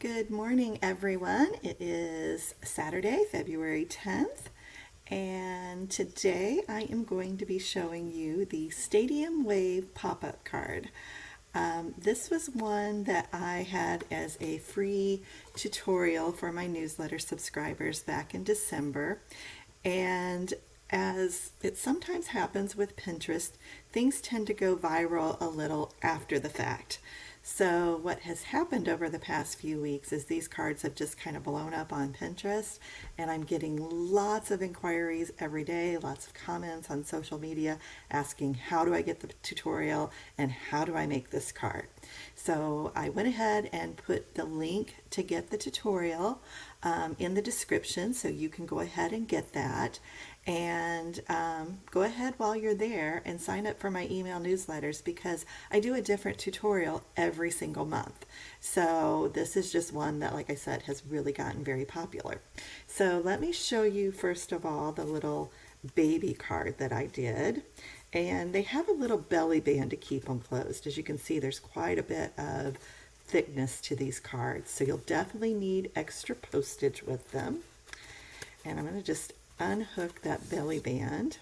Good morning, everyone. It is Saturday, February 10th, and today I am going to be showing you the Stadium Wave pop-up card. This was one that I had as a free tutorial for my newsletter subscribers back in December, and as it sometimes happens with Pinterest, things tend to go viral a little after the fact. So what has happened over the past few weeks is these cards have just kind of blown up on Pinterest, and I'm getting lots of inquiries every day, lots of comments on social media asking how do I get the tutorial and how do I make this card. So I went ahead and put the link to get the tutorial in the description, so you can go ahead and get that. And go ahead while you're there and sign up for my email newsletters, because I do a different tutorial every single month. So this is just one that, like I said, has really gotten very popular. So let me show you first of all the little baby card that I did. And they have a little belly band to keep them closed. As you can see, there's quite a bit of thickness to these cards. So you'll definitely need extra postage with them. And I'm going to just unhook that belly band,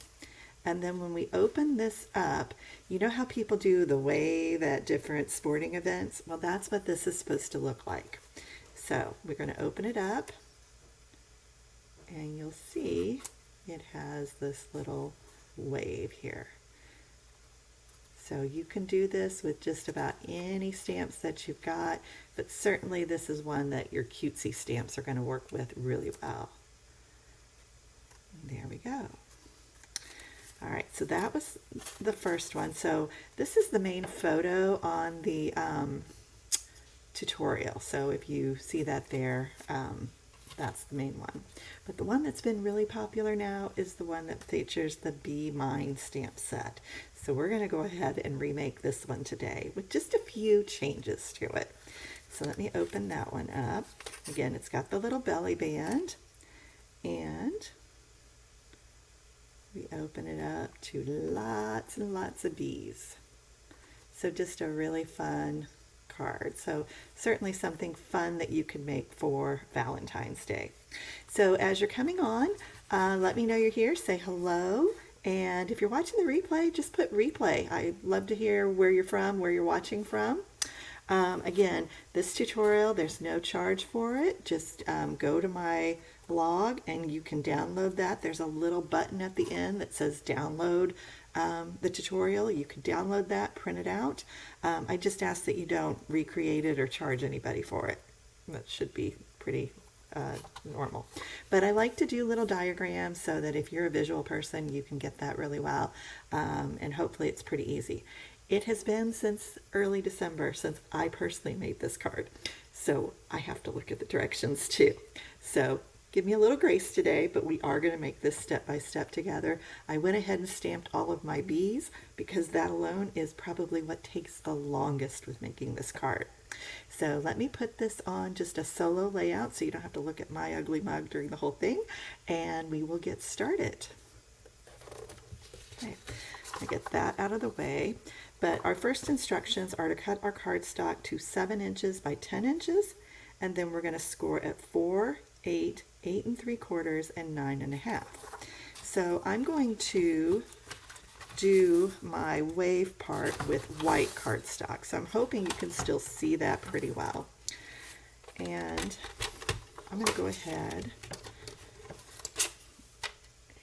and then when we open this up, you know how people do the wave at different sporting events? Well, that's what this is supposed to look like. So we're going to open it up, and you'll see it has this little wave here. So you can do this with just about any stamps that you've got, but certainly this is one that your cutesy stamps are going to work with really well. There we go. All right, so that was the first one. So this is the main photo on the tutorial. So if you see that there, that's the main one. But the one that's been really popular now is the one that features the Be Mine stamp set. So we're going to go ahead and remake this one today with just a few changes to it. So let me open that one up. Again, it's got the little belly band, and we open it up to lots and lots of bees. So just a really fun card. So certainly something fun that you can make for Valentine's Day. So as you're coming on, let me know you're here, say hello. And if you're watching the replay, just put replay. I'd love to hear where you're from, where you're watching from. Again, this tutorial, there's no charge for it. Just go to my blog and you can download that. There's a little button at the end that says download the tutorial. You can download that, print it out. I just ask that you don't recreate it or charge anybody for it. That should be pretty normal. But I like to do little diagrams so that if you're a visual person, you can get that really well. And hopefully it's pretty easy. It has been since early December since I personally made this card. So I have to look at the directions too. So give me a little grace today, but we are going to make this step by step together. I went ahead and stamped all of my bees because that alone is probably what takes the longest with making this card. So let me put this on just a solo layout so you don't have to look at my ugly mug during the whole thing, and we will get started. Okay, I get that out of the way. But our first instructions are to cut our cardstock to 7 inches by 10 inches, and then we're going to score at 4, 8, 8 3/4, and 9 1/2. So I'm going to do my wave part with white cardstock. So I'm hoping you can still see that pretty well. And I'm going to go ahead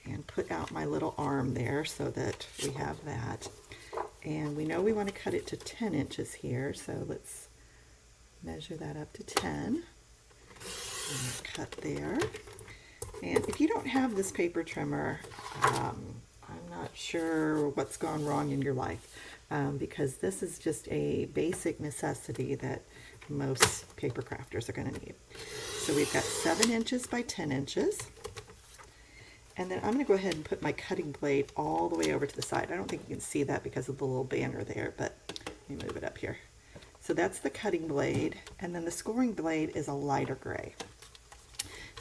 and put out my little arm there so that we have that. And we know we want to cut it to 10 inches here, so let's measure that up to 10. And cut there. And if you don't have this paper trimmer, I'm not sure what's gone wrong in your life, because this is just a basic necessity that most paper crafters are going to need. So we've got 7 inches by 10 inches. And then I'm going to go ahead and put my cutting blade all the way over to the side. I don't think you can see that because of the little banner there, but let me move it up here. So that's the cutting blade, and then the scoring blade is a lighter gray.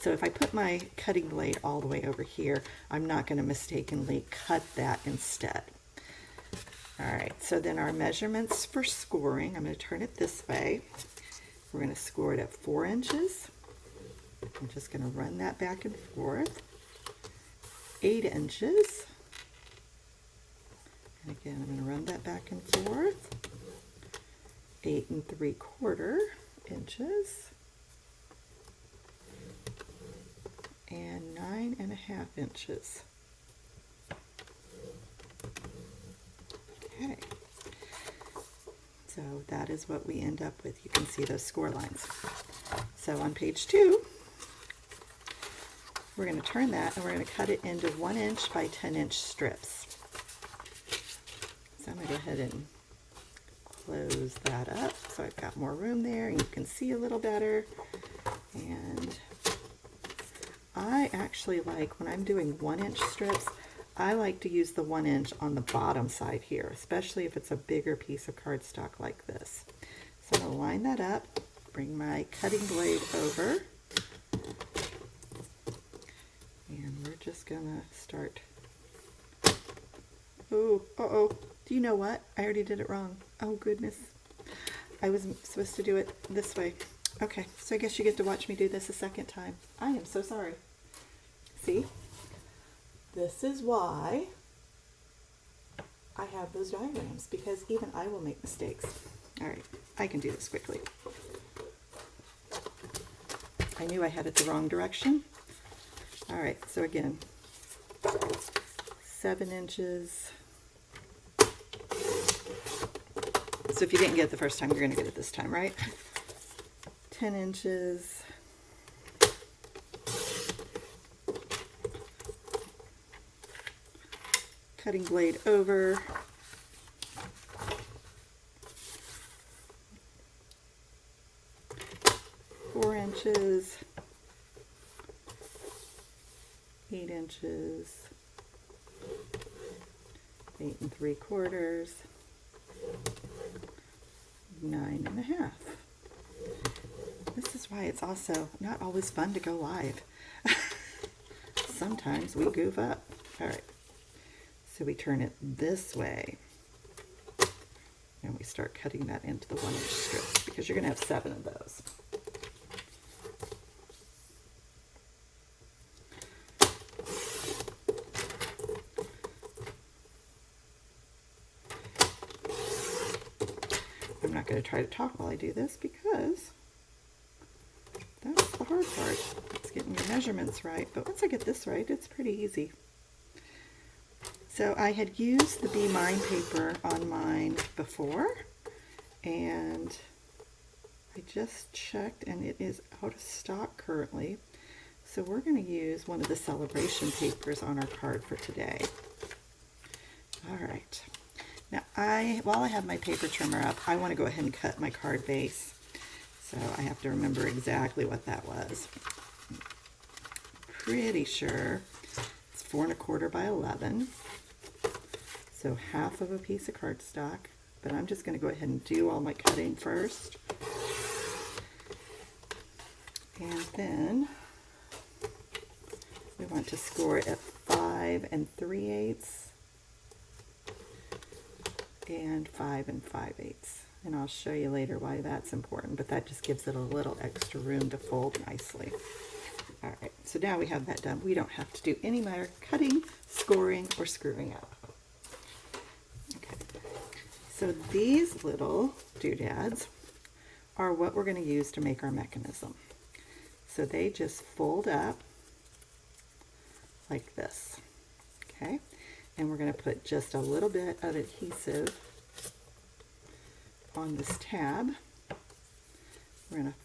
So if I put my cutting blade all the way over here, I'm not going to mistakenly cut that instead. All right, so then our measurements for scoring, I'm going to turn it this way. We're going to score it at 4 inches. I'm just going to run that back and forth. 8 inches. And again, I'm going to run that back and forth. 8 3/4 inches. And 9 1/2 inches. Okay. So that is what we end up with. You can see those score lines. So on page 2, we're going to turn that and we're going to cut it into 1 inch by 10 inch strips. So I'm going to go ahead and close that up so I've got more room there and you can see a little better. And I actually like, when I'm doing 1 inch strips, I like to use the 1 inch on the bottom side here, especially if it's a bigger piece of cardstock like this. So I'm going to line that up, bring my cutting blade over, and we're just going to start. Oh, uh-oh. Do you know what? I already did it wrong. Oh, goodness. I was supposed to do it this way. Okay, so I guess you get to watch me do this a second time. I am so sorry. See? This is why I have those diagrams, because even I will make mistakes. All right, I can do this quickly. I knew I had it the wrong direction. All right, so again, 7 inches. So if you didn't get it the first time, you're going to get it this time, right? 10 inches. Cutting blade over. 4 inches. 8 inches. 8 3/4. 9 1/2. This is why it's also not always fun to go live. Sometimes we goof up. All right. So we turn it this way and we start cutting that into the 1 inch strips because you're going to have 7 of those. I'm not going to try to talk while I do this because that's the hard part. It's getting your measurements right. But once I get this right, it's pretty easy. So I had used the Be Mine paper on mine before, and I just checked and it is out of stock currently. So we're going to use one of the celebration papers on our card for today. All right. Now while I have my paper trimmer up, I want to go ahead and cut my card base. So I have to remember exactly what that was. I'm pretty sure it's 4 1/4 by 11. So half of a piece of cardstock, but I'm just going to go ahead and do all my cutting first. And then we want to score at 5 3/8 and 5 5/8. And I'll show you later why that's important, but that just gives it a little extra room to fold nicely. All right, so now we have that done. We don't have to do any more cutting, scoring, or screwing up. Okay, so these little doodads are what we're going to use to make our mechanism. So they just fold up like this, okay? And we're going to put just a little bit of adhesive on this tab. We're going to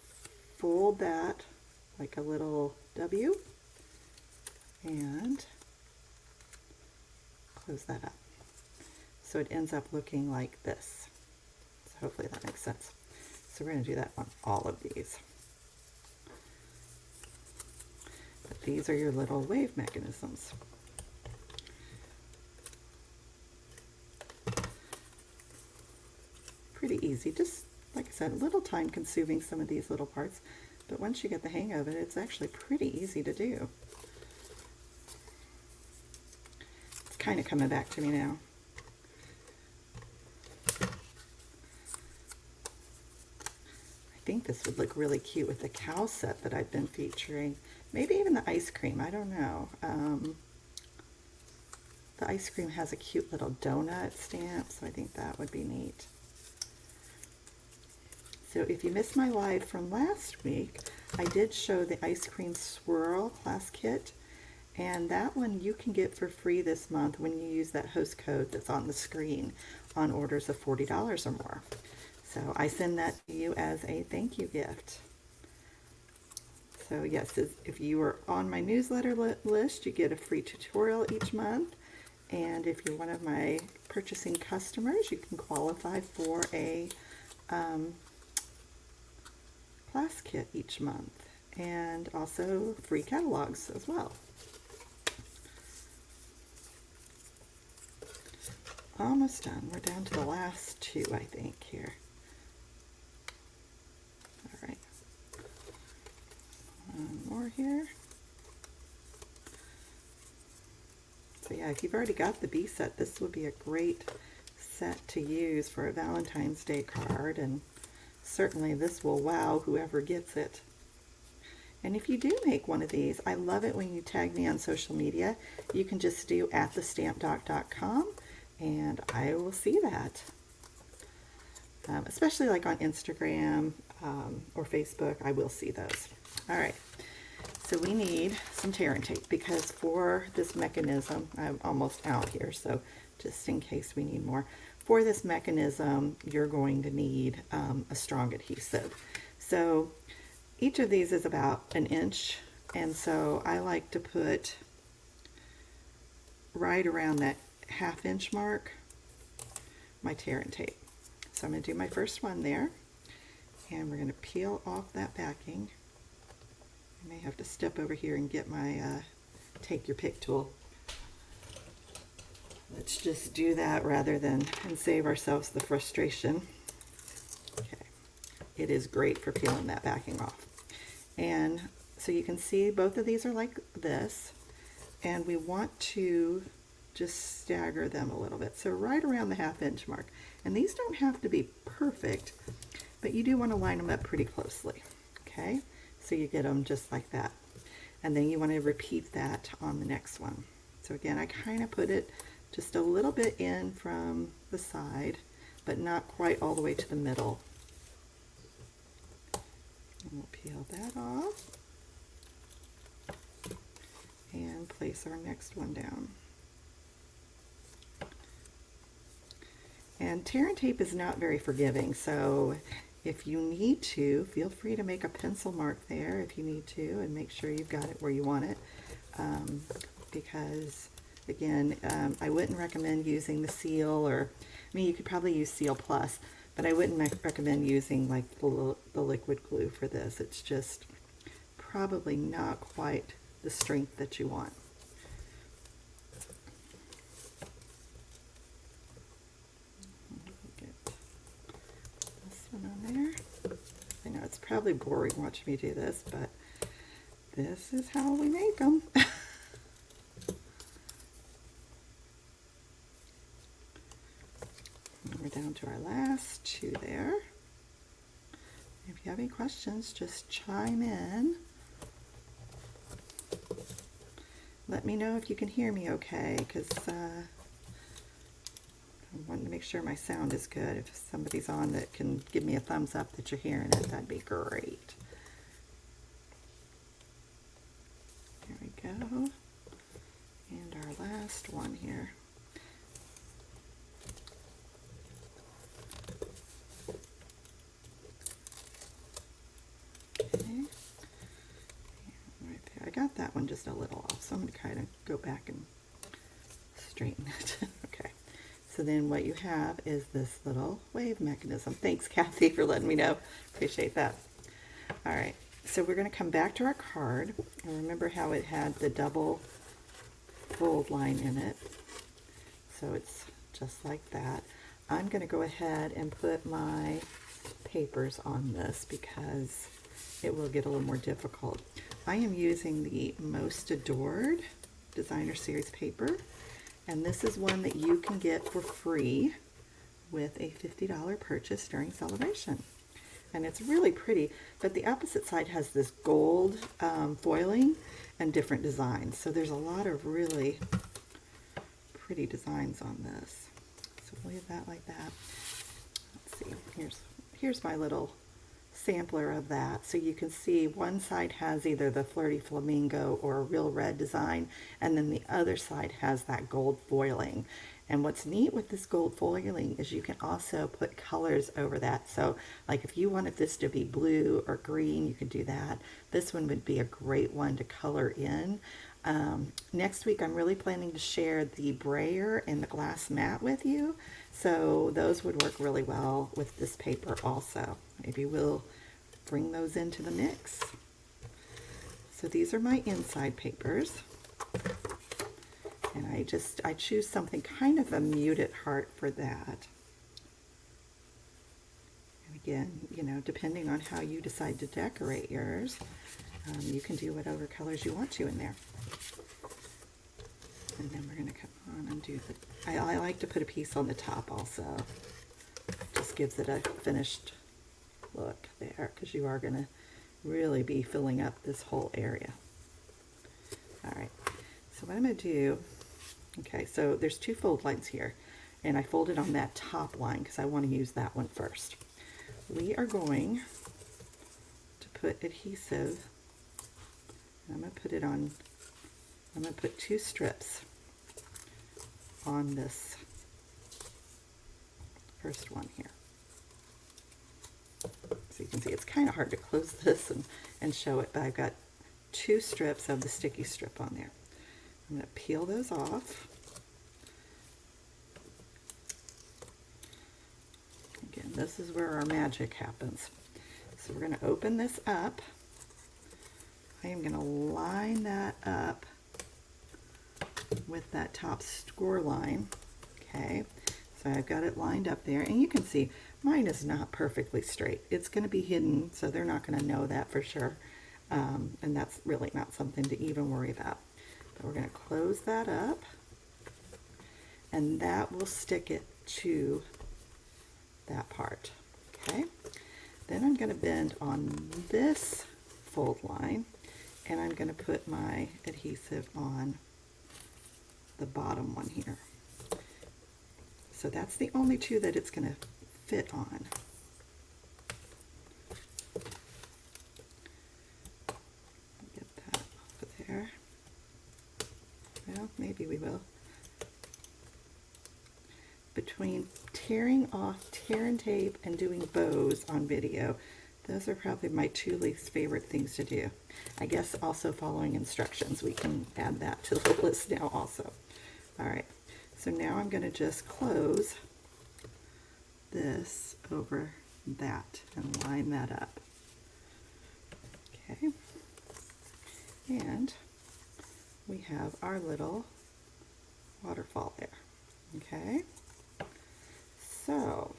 fold that like a little W and close that up. So it ends up looking like this. So hopefully that makes sense. So we're going to do that on all of these. But these are your little wave mechanisms. Pretty easy, just like I said, a little time consuming, some of these little parts, but once you get the hang of it, it's actually pretty easy to do. It's kind of coming back to me now. I think this would look really cute with the cow set that I've been featuring. Maybe even the ice cream, I don't know. The ice cream has a cute little donut stamp, so I think that would be neat. So if you missed my live from last week, I did show the ice cream swirl class kit, and that one you can get for free this month when you use that host code that's on the screen on orders of $40 or more. So I send that to you as a thank you gift. So yes, if you are on my newsletter list, you get a free tutorial each month. And if you're one of my purchasing customers, you can qualify for a class kit each month, and also free catalogs as well. Almost done. We're down to the last two, I think, here. All right. One more here. So yeah, if you've already got the B set, this would be a great set to use for a Valentine's Day card, and certainly this will wow whoever gets it. And if you do make one of these, I love it when you tag me on social media. You can just do @thestampdoc.com and I will see that. Especially like on Instagram or Facebook, I will see those. All right, so we need some tear and tape, because for this mechanism, I'm almost out here, so just in case we need more. For this mechanism, you're going to need a strong adhesive. So each of these is about 1 inch, and so I like to put right around that 1/2 inch mark my tear and tape. So I'm going to do my first one there, and we're going to peel off that backing. I may have to step over here and get my take your pick tool. Let's just do that rather than and save ourselves the frustration. Okay, it is great for peeling that backing off. And so you can see both of these are like this, and we want to just stagger them a little bit. So right around the 1/2 inch mark. And these don't have to be perfect, but you do want to line them up pretty closely. Okay, so you get them just like that. And then you want to repeat that on the next one. So again, I kind of put it just a little bit in from the side, but not quite all the way to the middle. And we'll peel that off and place our next one down. And tear and tape is not very forgiving, so if you need to, feel free to make a pencil mark there if you need to, and make sure you've got it where you want it. Because again, I wouldn't recommend using the Seal, or I mean, you could probably use Seal Plus, but I wouldn't recommend using like the liquid glue for this. It's just probably not quite the strength that you want. Get this one on there. I know it's probably boring watching me do this, but this is how we make them. We're down to our last two there. If you have any questions, just chime in. Let me know if you can hear me okay, because I want to make sure my sound is good. If somebody's on that can give me a thumbs up that you're hearing it, that'd be great. There we go. And our last one here. Got that one just a little off, so I'm going to kind of go back and straighten it. Okay, so then what you have is this little wave mechanism. Thanks, Kathy, for letting me know. Appreciate that. All right, so we're going to come back to our card, and remember how it had the double fold line in it. So it's just like that. I'm going to go ahead and put my papers on this because it will get a little more difficult. I am using the Most Adored Designer Series paper, and this is one that you can get for free with a $50 purchase during celebration. and it's really pretty, but the opposite side has this gold foiling and different designs. So there's a lot of really pretty designs on this. So we'll leave that like that. Let's see, here's my little sampler of that. So you can see one side has either the Flirty Flamingo or a real red design, and then the other side has that gold foiling. And what's neat with this gold foiling is you can also put colors over that. So like if you wanted this to be blue or green, you could do that. This one would be a great one to color in. Next week I'm really planning to share the brayer and the glass mat with you. So those would work really well with this paper also. Maybe we'll bring those into the mix. So these are my inside papers. And I choose something kind of a muted heart for that. And again, you know, depending on how you decide to decorate yours, you can do whatever colors you want to in there. And then we're going to come on and do the, I like to put a piece on the top also. Just gives it a finished look there, because you are going to really be filling up this whole area. All right, so what I'm going to do, okay, so there's two fold lines here, and I folded on that top line because I want to use that one first. We are going to put adhesive, and I'm going to put it on, I'm going to put 2 strips on this first one here. So you can see it's kind of hard to close this and show it, but I've got 2 strips of the sticky strip on there. I'm going to peel those off. Again, this is where our magic happens. So we're going to open this up. I am going to line that up with that top score line. Okay, so I've got it lined up there, and you can see mine is not perfectly straight. It's going to be hidden, so they're not going to know that for sure, and that's really not something to even worry about. But we're going to close that up, and that will stick it to that part. Okay, then I'm going to bend on this fold line, and I'm going to put my adhesive on the bottom one here. So that's the only 2 that it's going to fit on. Get that off of there. Well, maybe we will. Between tearing off tear and tape and doing bows on video, those are probably my 2 least favorite things to do. I guess also following instructions, we can add that to the list now also. All right, so now I'm going to just close this over that and line that up. Okay, and we have our little waterfall there. Okay, so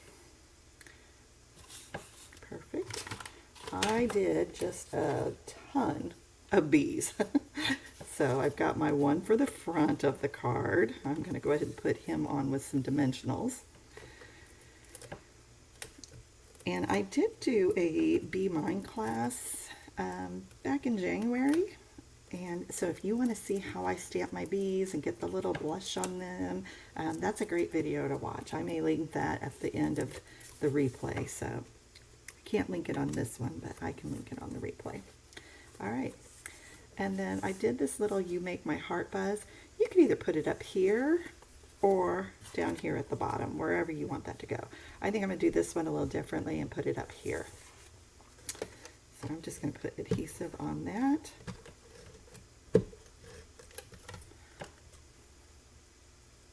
perfect. I did just a ton of bees. So I've got my one for the front of the card. I'm going to go ahead and put him on with some dimensionals. And I did do a Be Mine class back in January. And so if you want to see how I stamp my bees and get the little blush on them, that's a great video to watch. I may link that at the end of the replay. So I can't link it on this one, but I can link it on the replay. All right. And then I did this little You Make My Heart Buzz. You can either put it up here or down here at the bottom, wherever you want that to go. I think I'm going to do this one a little differently and put it up here. So I'm just going to put adhesive on that.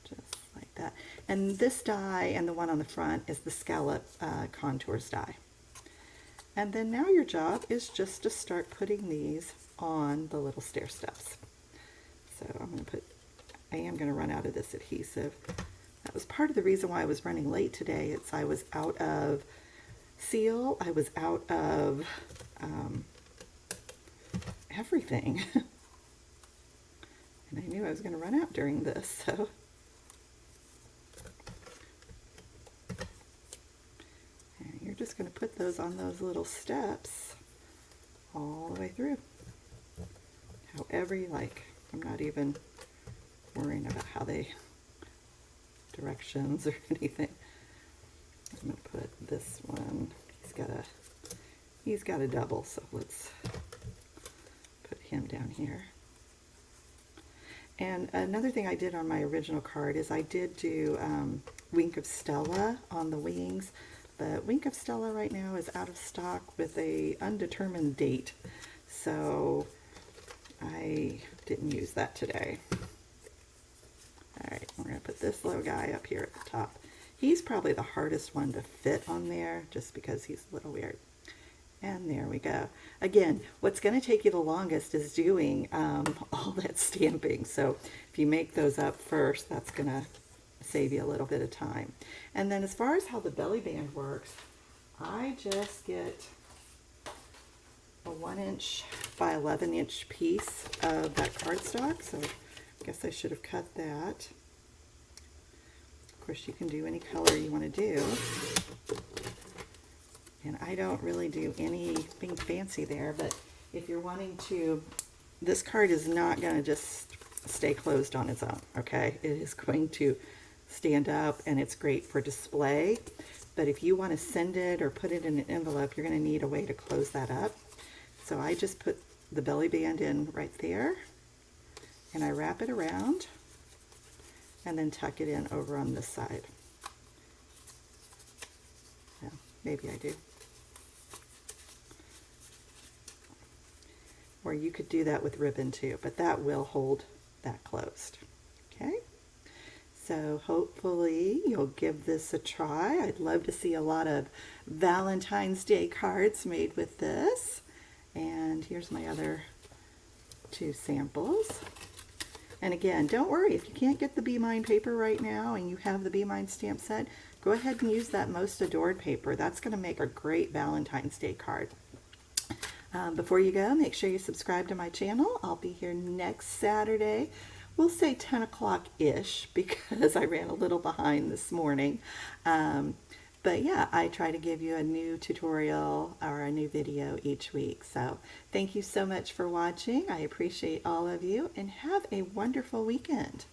Just like that. And this die and the one on the front is the Scallop Contours die. And then now your job is just to start putting these on the little stair steps. So I am going to run out of this adhesive. That was part of the reason why I was running late today. I was out of seal, I was out of everything. And I knew I was going to run out during this, so. And you're just going to put those on those little steps all the way through. However you like. I'm not even worrying about how they directions or anything. I'm going to put this one. He's got a double, so let's put him down here. And another thing I did on my original card is I did do Wink of Stella on the wings, but Wink of Stella right now is out of stock with a undetermined date, so I didn't use that today. Alright, we're going to put this little guy up here at the top. He's probably the hardest one to fit on there just because he's a little weird. And there we go. Again, what's going to take you the longest is doing all that stamping. So if you make those up first, that's going to save you a little bit of time. And then as far as how the belly band works, I just get a 1" by 11" piece of that cardstock. So I guess I should have cut that. Of course, you can do any color you want to do. And I don't really do anything fancy there, but if you're wanting to, this card is not going to just stay closed on its own, okay? It is going to stand up, and it's great for display. But if you want to send it or put it in an envelope, you're going to need a way to close that up. So I just put the belly band in right there, and I wrap it around, and then tuck it in over on this side. Yeah, maybe I do. Or you could do that with ribbon too, but that will hold that closed. Okay, so hopefully you'll give this a try. I'd love to see a lot of Valentine's Day cards made with this. And here's my other 2 samples. And again, don't worry, if you can't get the Be Mine paper right now and you have the Be Mine stamp set, go ahead and use that Most Adored paper. That's going to make a great Valentine's Day card. Before you go, make sure you subscribe to my channel. I'll be here next Saturday. We'll say 10 o'clock-ish because I ran a little behind this morning. But yeah, I try to give you a new tutorial or a new video each week. So thank you so much for watching. I appreciate all of you, and have a wonderful weekend.